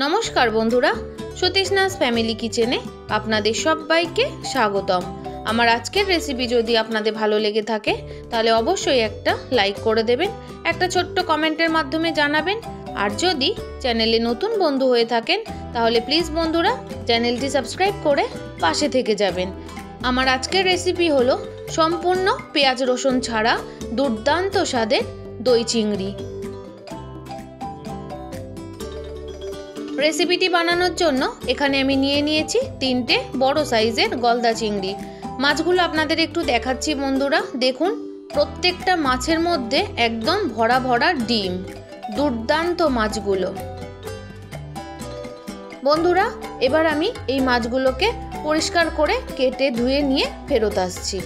নমস্কার বন্ধুরা, সতীশনাথ ফ্যামিলি কিচেনে আপনাদের সবাইকে স্বাগতম। আমার আজকের রেসিপি যদি আপনাদের ভালো লেগে থাকে তাহলে অবশ্যই একটা লাইক করে দেবেন, একটা ছোট্ট কমেন্টের মাধ্যমে জানাবেন। আর যদি চ্যানেলে নতুন বন্ধু হয়ে থাকেন তাহলে প্লিজ বন্ধুরা চ্যানেলটি সাবস্ক্রাইব করে পাশে থেকে যাবেন। আমার আজকের রেসিপি হলো সম্পূর্ণ পেঁয়াজ রসুন ছাড়া দুর্দান্ত স্বাদের দই চিংড়ি। রেসিপিটি বানানোর জন্য এখানে আমি নিয়ে নিয়েছি 3টে বড় সাইজের গলদা চিংড়ি। মাছগুলো আপনাদের একটু দেখাচ্ছি বন্ধুরা, দেখুন প্রত্যেকটা মাছের মধ্যে একদম ভরা ভরা ডিম, দুর্দান্ত মাছগুলো। বন্ধুরা এবার আমি এই মাছগুলোকে পরিষ্কার করে কেটে ধুয়ে নিয়ে ফেরত আসছি।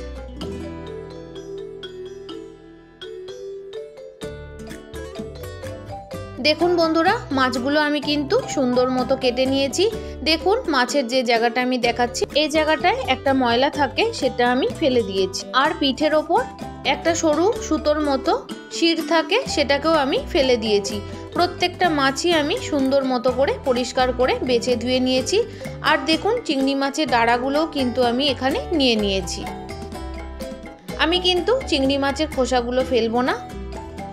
দেখুন বন্ধুরা মাছগুলো আমি কিন্তু সুন্দর মতো কেটে নিয়েছি। দেখুন মাছের যে জায়গাটা আমি দেখাচ্ছি এই জায়গাটায় একটা ময়লা থাকে, সেটা আমি ফেলে দিয়েছি। আর পিঠের ওপর একটা সরু সুতোর মতো শির থাকে, সেটাকেও আমি ফেলে দিয়েছি। প্রত্যেকটা মাছই আমি সুন্দর মতো করে পরিষ্কার করে বেছে ধুয়ে নিয়েছি। আর দেখুন চিংড়ি মাছের ডাঁড়াগুলোও কিন্তু আমি এখানে নিয়ে নিয়েছি। আমি কিন্তু চিংড়ি মাছের খোসাগুলো ফেলবো না,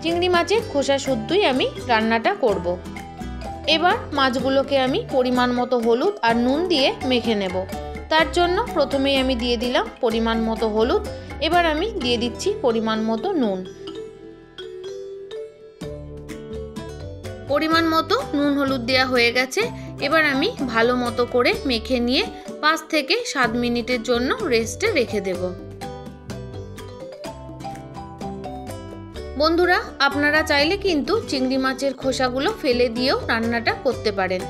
চিংড়ি মাছের খোসা শুদ্ধই আমি রান্নাটা করব। এবার মাছগুলোকে আমি পরিমাণ মতো হলুদ আর নুন দিয়ে মেখে নেব। তার জন্য প্রথমেই আমি দিয়ে দিলাম পরিমাণ মতো হলুদ, এবার আমি দিয়ে দিচ্ছি পরিমাণ মতো নুন। পরিমাণ মতো নুন হলুদ দেওয়া হয়ে গেছে। এবার আমি ভালো মতো করে মেখে নিয়ে 5 থেকে 7 মিনিটের জন্য রেস্টে রেখে দেব। বন্ধুরা আপনারা চাইলে কিন্তু চিংড়ি মাছের খোসাগুলো ফেলে দিয়েও রান্নাটা করতে পারেন।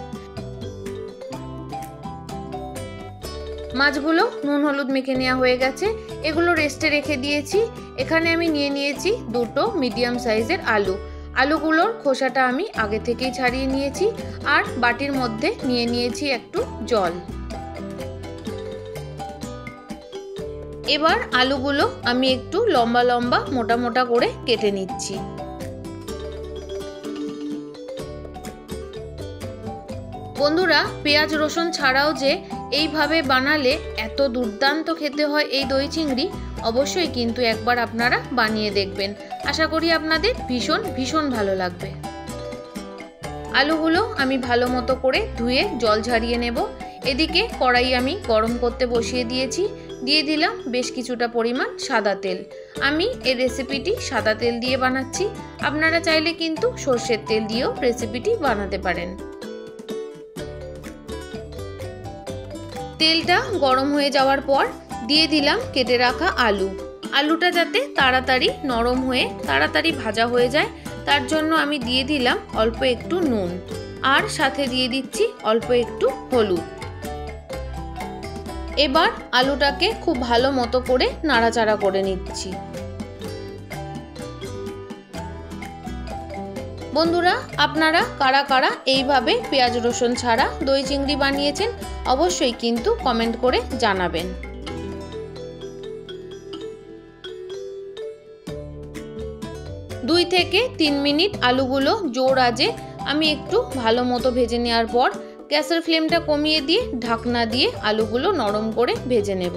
মাছগুলো নুন হলুদ মেখে নেওয়া হয়ে গেছে, এগুলো রেস্টে রেখে দিয়েছি। এখানে আমি নিয়ে নিয়েছি 2টো মিডিয়াম সাইজের আলু। আলুগুলোর খোসাটা আমি আগে থেকেই ছাড়িয়ে নিয়েছি। আর বাটির মধ্যে নিয়ে নিয়েছি একটু জল। এবার আলুগুলো আমি একটু লম্বা লম্বা মোটা মোটা করে কেটে নিচ্ছি। বন্ধুরা পেঁয়াজ রসুন ছাড়াও যে এইভাবে বানালে এত দুর্দান্ত খেতে হয় এই দই চিংড়ি, অবশ্যই কিন্তু একবার আপনারা বানিয়ে দেখবেন। আশা করি আপনাদের ভীষণ ভীষণ ভালো লাগবে। আলুগুলো আমি ভালো মতো করে ধুয়ে জল ঝরিয়ে নেব। এদিকে কড়াই আমি গরম করতে বসিয়ে দিয়েছি। দিয়ে দিলাম বেশ কিছুটা পরিমাণ সাদা তেল। আমি এই রেসিপিটি সাদা তেল দিয়ে বানাচ্ছি, আপনারা চাইলে কিন্তু সর্ষের তেল দিয়েও রেসিপিটি বানাতে পারেন। তেলটা গরম হয়ে যাওয়ার পর দিয়ে দিলাম কেটে রাখা আলু। আলুটা যাতে তাড়াতাড়ি নরম হয়ে তাড়াতাড়ি ভাজা হয়ে যায় তার জন্য আমি দিয়ে দিলাম অল্প একটু নুন, আর সাথে দিয়ে দিচ্ছি অল্প একটু হলুদ। এবার আলুটাকে খুব ভালো মতো করে নাড়াচাড়া করে নিচ্ছি। বন্ধুরা আপনারা কারা কারা এইভাবে পেঁয়াজ রসুন ছাড়া দই চিংড়ি বানিয়েছেন অবশ্যই কিন্তু কমেন্ট করে জানাবেন। দুই থেকে 3 মিনিট আলুগুলো জোর আঁচে আমি একটু ভালো মতো ভেজে নেওয়ার পর গ্যাসের ফ্লেমটা কমিয়ে দিয়ে ঢাকনা দিয়ে আলুগুলো নরম করে ভেজে নেব।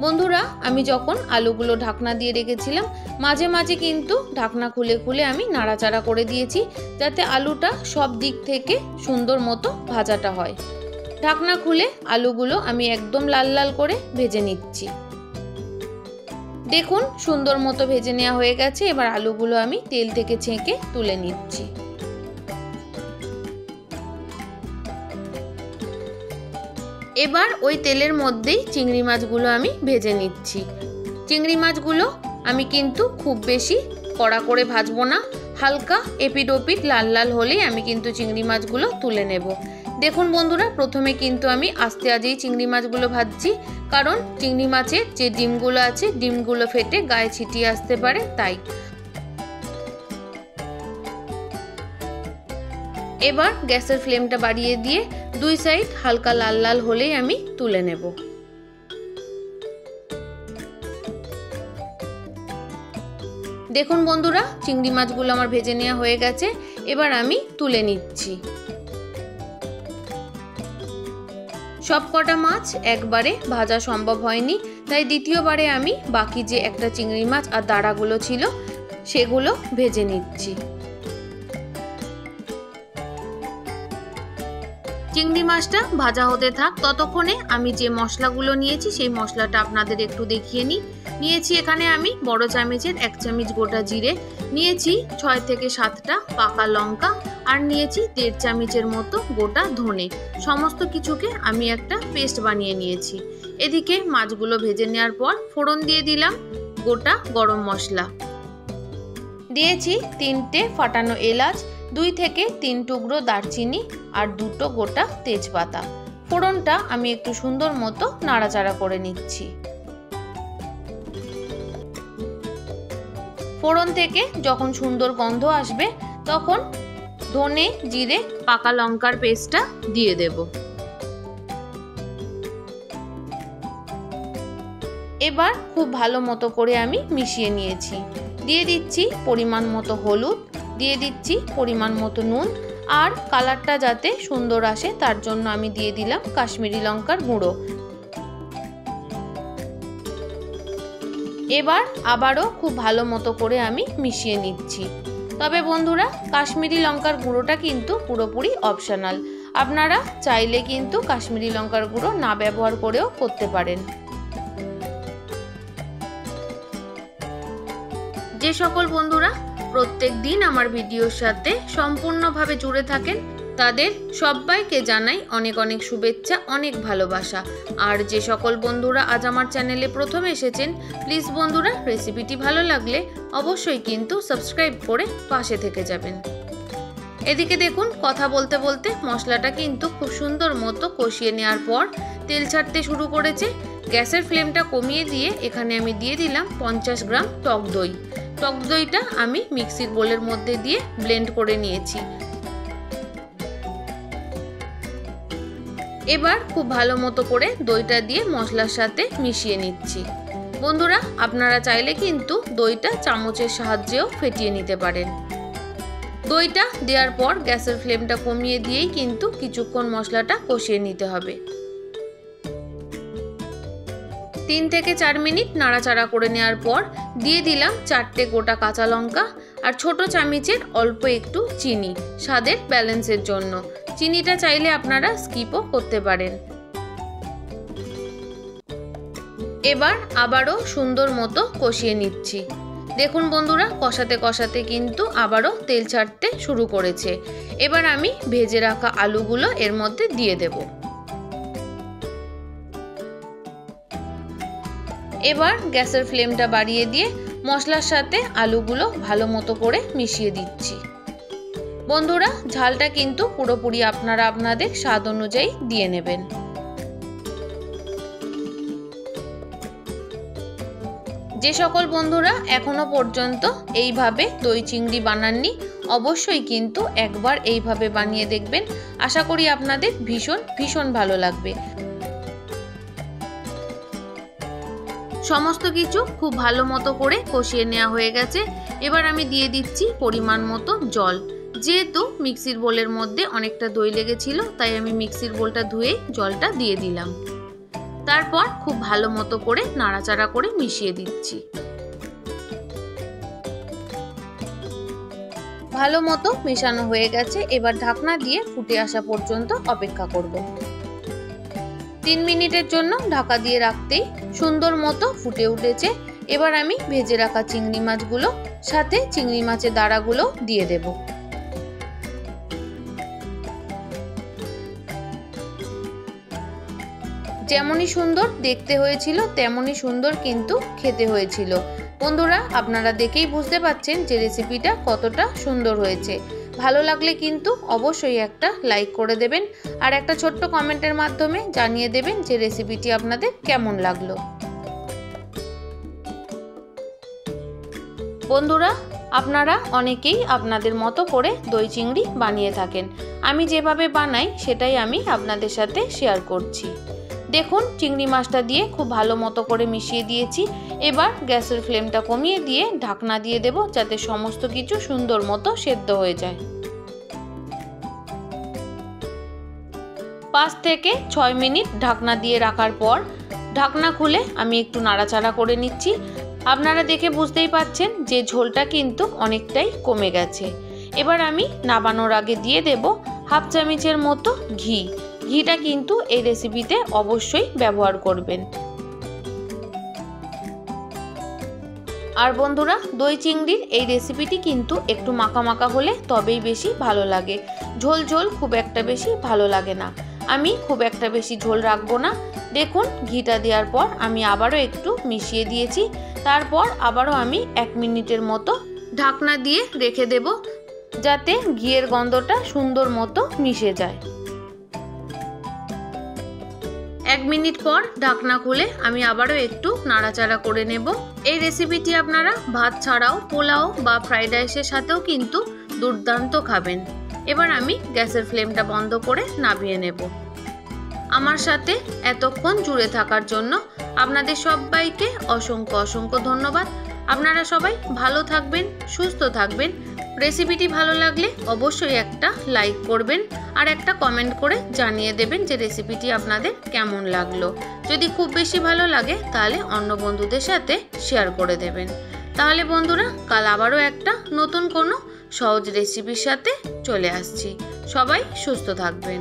বন্ধুরা আমি যখন আলুগুলো ঢাকনা দিয়ে রেখেছিলাম মাঝে মাঝে কিন্তু ঢাকনা খুলে খুলে আমি নাড়াচাড়া করে দিয়েছি, যাতে আলুটা সব দিক থেকে সুন্দর মতো ভাজাটা হয়। ঢাকনা খুলে আলুগুলো আমি একদম লাল লাল করে ভেজে নিচ্ছি। দেখুন সুন্দর মতো ভেজে নেওয়া হয়ে গেছে। এবার আলুগুলো আমি তেল থেকে ছেঁকে তুলে নিচ্ছি। এবার ওই তেলের মধ্যেই চিংড়ি মাছগুলো আমি ভেজে নিচ্ছি। চিংড়ি মাছগুলো আমি কিন্তু খুব বেশি কড়া করে ভাজবো না, হালকা এপিট ওপিট লাল লাল হলেই আমি কিন্তু চিংড়ি মাছগুলো তুলে নেব। দেখুন বন্ধুরা প্রথমে কিন্তু আমি আস্তে আজেই চিংড়ি মাছগুলো ভাজছি, কারণ চিংড়ি মাছের যে ডিমগুলো আছে ডিমগুলো ফেটে গায়ে ছিটিয়ে আসতে পারে তাই। এবার গ্যাসের ফ্লেমটা বাড়িয়ে দিয়ে 2 সাইড হালকা লাল লাল হলেই আমি তুলে নেব। দেখুন বন্ধুরা চিংড়ি মাছগুলো আমার ভেজে নেওয়া হয়ে গেছে, এবার আমি তুলে নিচ্ছি। সব কটা মাছ একবারে ভাজা সম্ভব হয়নি, তাই দ্বিতীয়বারে আমি বাকি যে একটা চিংড়ি মাছ আর দাঁড়াগুলো ছিল সেগুলো ভেজে নিচ্ছি। চিংড়ি মাছটা ভাজা হতে থাক, ততক্ষণে আমি যে মশলাগুলো নিয়েছি সেই মশলাটা আপনাদের একটু দেখিয়ে নিই। নিয়েছি এখানে আমি বড় চামচের 1 চামচ গোটা জিরে, নিয়েছি 6 থেকে 7টা পাকা লঙ্কা, আর নিয়েছি 1.5 চামচের মতো গোটা ধনে। সমস্ত কিছুকে আমি একটা পেস্ট বানিয়ে নিয়েছি। এদিকে মাছগুলো ভেজে নেওয়ার পর ফোড়ন দিয়ে দিলাম গোটা গরম মশলা, দিয়েছি 3টে ফাটানো এলাচ, 2 থেকে 3 টুকরো দারচিনি আর 2টো গোটা তেজপাতা। ফোড়নটা আমি একটু সুন্দর মতো নাড়াচাড়া করে নিচ্ছি। ফোড়ন থেকে যখন সুন্দর গন্ধ আসবে তখন ধনে জিরে পাকা লঙ্কার পেস্টটা দিয়ে দেব। এবার খুব ভালো মতো করে আমি মিশিয়ে নিয়েছি। দিয়ে দিচ্ছি পরিমাণ মতো হলুদ, দিয়ে দিচ্ছি পরিমাণ মতো নুন, আর কালারটা যাতে সুন্দর আসে তার জন্য আমি দিয়ে দিলাম কাশ্মীরি লঙ্কার গুঁড়ো। এবার আবারও খুব ভালো মতো করে আমি মিশিয়ে নিচ্ছি। তবে বন্ধুরা, কাশ্মীরি লঙ্কার গুঁড়োটা কিন্তু পুরোপুরি অপশনাল, আপনারা চাইলে কিন্তু কাশ্মীরি লঙ্কার গুঁড়ো না ব্যবহার করেও করতে পারেন। যে সকল বন্ধুরা প্রত্যেক দিন আমার ভিডিওর সাথে সম্পূর্ণভাবে জুড়ে থাকেন তাদের সবাইকে জানাই অনেক অনেক শুভেচ্ছা, অনেক ভালোবাসা। আর যে সকল বন্ধুরা আজ আমার চ্যানেলে প্রথম এসেছেন, প্লিজ বন্ধুরা রেসিপিটি ভালো লাগলে অবশ্যই কিন্তু সাবস্ক্রাইব করে পাশে থেকে যাবেন। এদিকে দেখুন, কথা বলতে বলতে মশলাটা কিন্তু খুব সুন্দর মতো কষিয়ে নেওয়ার পর তেল ছাড়তে শুরু করেছে। গ্যাসের ফ্লেমটা কমিয়ে দিয়ে এখানে আমি দিয়ে দিলাম 50 গ্রাম টক দই। টক দইটা আমি মিক্সির বোলের মধ্যে দিয়ে ব্লেন্ড করে নিয়েছি। এবার খুব ভালো মতো করে দইটা দিয়ে মশলার সাথে মিশিয়ে নিচ্ছি। বন্ধুরা, আপনারা চাইলে কিন্তু দইটা চামচের সাহায্যেও ফেটিয়ে নিতে পারেন। দইটা দেওয়ার পর গ্যাসের ফ্লেমটা কমিয়ে দিয়েই কিন্তু কিছুক্ষণ মশলাটা কষিয়ে নিতে হবে। 3 থেকে 4 মিনিট নাড়াচাড়া করে নেওয়ার পর দিয়ে দিলাম 4টে গোটা কাঁচা লঙ্কা আর ছোট চামচের অল্প একটু চিনি, স্বাদের ব্যালেন্সের জন্য। চিনিটা চাইলে আপনারা স্কিপও করতে পারেন। এবার আবারও সুন্দর মতো কষিয়ে নিচ্ছি। দেখুন বন্ধুরা, কষাতে কষাতে কিন্তু আবারও তেল ছাড়তে শুরু করেছে। এবার আমি ভেজে রাখা আলুগুলো এর মধ্যে দিয়ে দেব। এবার গ্যাসের ফ্লেমটা বাড়িয়ে দিয়ে মশলার সাথে আলুগুলো ভালো মতো করে মিশিয়ে দিচ্ছি। বন্ধুরা, ঝালটা কিন্তু পুরোপুরি আপনারা আপনাদের স্বাদ অনুযায়ী দিয়ে নেবেন। যে সকল বন্ধুরা এখনো পর্যন্ত এইভাবে দই চিংড়ি বানাননি, অবশ্যই কিন্তু একবার এইভাবে বানিয়ে দেখবেন। আশা করি আপনাদের ভীষণ ভীষণ ভালো লাগবে। সমস্ত কিছু খুব ভালো মতো করে কষিয়ে নেওয়া হয়ে গেছে। এবার আমি দিয়ে দিচ্ছি পরিমাণ মতো জল। যেহেতু মিক্সির বোলের মধ্যে অনেকটা দই লেগেছিল, তাই আমি মিক্সির বোলটা ধুয়ে জলটা দিয়ে দিলাম। তারপর খুব ভালো মতো করে নাড়াচাড়া করে মিশিয়ে দিচ্ছি। ভালো মতো মেশানো হয়ে গেছে। এবার ঢাকনা দিয়ে ফুটে আসা পর্যন্ত অপেক্ষা করব। 3 মিনিটের জন্য ঢাকা দিয়ে রাখতেই সুন্দর মতো ফুটে উঠেছে। এবার আমি ভেজে রাখা চিংড়ি মাছগুলো সাথে চিংড়ি মাছের দাঁড়াগুলো দিয়ে দেব। যেমনই সুন্দর দেখতে হয়েছিল তেমনই সুন্দর কিন্তু খেতে হয়েছিল। বন্ধুরা, আপনারা দেখেই বুঝতে পারছেন যে রেসিপিটা কতটা সুন্দর হয়েছে। ভালো লাগলে কিন্তু অবশ্যই একটা লাইক করে দেবেন আর একটা ছোট্ট কমেন্টের মাধ্যমে জানিয়ে দেবেন যে রেসিপিটি আপনাদের কেমন লাগলো। বন্ধুরা, আপনারা অনেকেই আপনাদের মতো করে দই চিংড়ি বানিয়ে থাকেন। আমি যেভাবে বানাই সেটাই আমি আপনাদের সাথে শেয়ার করছি। দেখুন, চিংড়ি মাছটা দিয়ে খুব ভালো মতো করে মিশিয়ে দিয়েছি। এবার গ্যাসের ফ্লেমটা কমিয়ে দিয়ে ঢাকনা দিয়ে দেব, যাতে সমস্ত কিছু সুন্দর মতো সেদ্ধ হয়ে যায়। 5 থেকে 6 মিনিট ঢাকনা দিয়ে রাখার পর ঢাকনা খুলে আমি একটু নাড়াচাড়া করে নিচ্ছি। আপনারা দেখে বুঝতেই পাচ্ছেন যে ঝোলটা কিন্তু অনেকটাই কমে গেছে। এবার আমি নামানোর আগে দিয়ে দেব হাফ চামচের মতো ঘি। ঘিটা কিন্তু এই রেসিপিতে অবশ্যই ব্যবহার করবেন। আর বন্ধুরা, দই চিংড়ির এই রেসিপিটি কিন্তু একটু মাখা মাখা হলে তবেই বেশি ভালো লাগে। ঝোল ঝোল খুব একটা বেশি ভালো লাগে না। আমি খুব একটা বেশি ঝোল রাখবো না। দেখুন ঘিটা দেওয়ার পর আমি আবারও একটু মিশিয়ে দিয়েছি। তারপর আবারও আমি 1 মিনিটের মতো ঢাকনা দিয়ে রেখে দেব, যাতে ঘিয়ের গন্ধটা সুন্দর মতো মিশে যায়। 1 মিনিট পর ঢাকনা খুলে আমি আবারও একটু নাড়াচাড়া করে নেব। এই রেসিপিটি আপনারা ভাত ছাড়াও, পোলাও বা ফ্রাইড রাইসের সাথেও কিন্তু দুর্দান্ত খাবেন। এবার আমি গ্যাসের ফ্লেমটা বন্ধ করে নামিয়ে নেব। আমার সাথে এতক্ষণ জুড়ে থাকার জন্য আপনাদের সবাইকে অসংখ্য অসংখ্য ধন্যবাদ। আপনারা সবাই ভালো থাকবেন, সুস্থ থাকবেন। রেসিপিটি ভালো লাগলে অবশ্যই একটা লাইক করবেন আর একটা কমেন্ট করে জানিয়ে দেবেন যে রেসিপিটি আপনাদের কেমন লাগলো। যদি খুব বেশি ভালো লাগে তাহলে অন্য বন্ধুদের সাথে শেয়ার করে দেবেন। তাহলে বন্ধুরা, কাল আবারও একটা নতুন কোনো সহজ রেসিপির সাথে চলে আসছি। সবাই সুস্থ থাকবেন।